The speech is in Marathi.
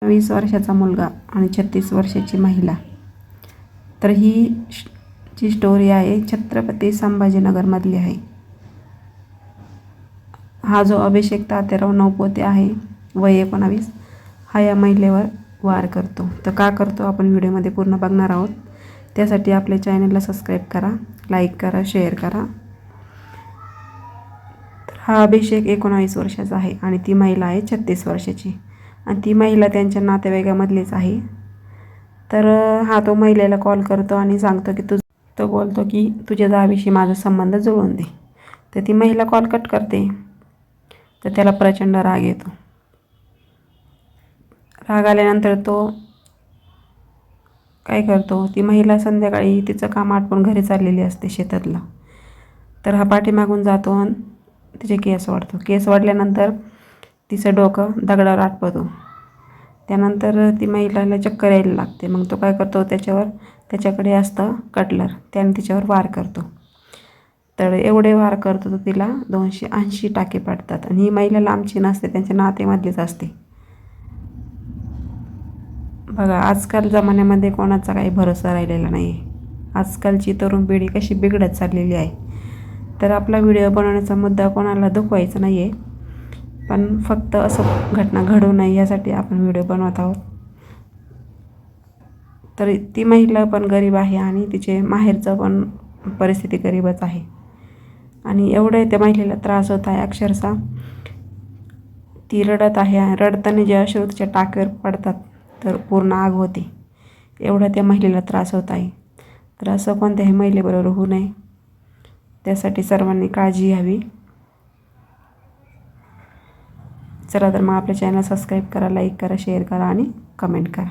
20 वर्षाचा मुलगा आणि 36 वर्षाची महिला. तर ही जी स्टोरी आहे छत्रपती संभाजीनगरमधली आहे. हा जो अभिषेक तात्याराव नवपोते आहे, वय 19, हा या महिलेवर वार करतो. तर का करतो आपण व्हिडिओमध्ये पूर्ण बघणार आहोत. त्यासाठी आपल्या चॅनलला सबस्क्राईब करा, लाईक करा, शेअर करा. तर हा अभिषेक 19 वर्षाचा आहे आणि ती महिला आहे 36 वर्षाची आणि ती महिला त्यांच्या नातेवाईकामधलीच आहे. तर हा तो महिलेला कॉल करतो आणि सांगतो की तो बोलतो की तुझ्या जावेशी माझा संबंध जुळवून दे. तर ती महिला कॉल कट करते. तर त्याला प्रचंड राग येतो. राग आल्यानंतर तो काय करतो, ती महिला संध्याकाळी तिचं काम आटपून घरी चाललेली असते शेतातलं. तर हा पाठीमागून जातो आणि तिचे केस वाढतो. केस वाढल्यानंतर तिचं डोकं दगडावर आपटतो. त्यानंतर ती महिलाला चक्कर यायला लागते. मग तो काय करतो, त्याच्याकडे असतं कटलर, त्याने तिच्यावर वार करतो. तर एवढे वार करतो तर तिला 280 टाके पडतात. आणि ही महिला लांबची नसते, त्यांच्या नातेमधलीच असते. बघा, आजकाल जमान्यामध्ये कोणाचा काही भरोसा राहिलेला नाही आहे. आजकालची तरुण पिढी कशी बिघडत चाललेली आहे. तर आपला व्हिडिओ बनवण्याचा मुद्दा कोणाला दुखवायचा नाही आहे, पण फक्त असं घटना घडू नये यासाठी आपण व्हिडिओ बनवत आहोत. तर ती महिला पण गरीब आहे आणि तिचे माहेरचं पण परिस्थिती गरीबच आहे. आणि एवढे त्या महिलेला त्रास होत आहे, अक्षरशः ती रडत आहे. रडताना जे अश्रू तिच्या टाकेवर पडतात तर पूर्ण आग होते. एवढा त्या महिलेला त्रास होत आहे. तर असं कोणत्याही महिलेबरोबर होऊ नये, त्यासाठी सर्वांनी काळजी घ्यावी. चला तर मग आपल्या चॅनल सबस्क्राईब करा, लाईक करा, शेअर करा आणि कमेंट करा.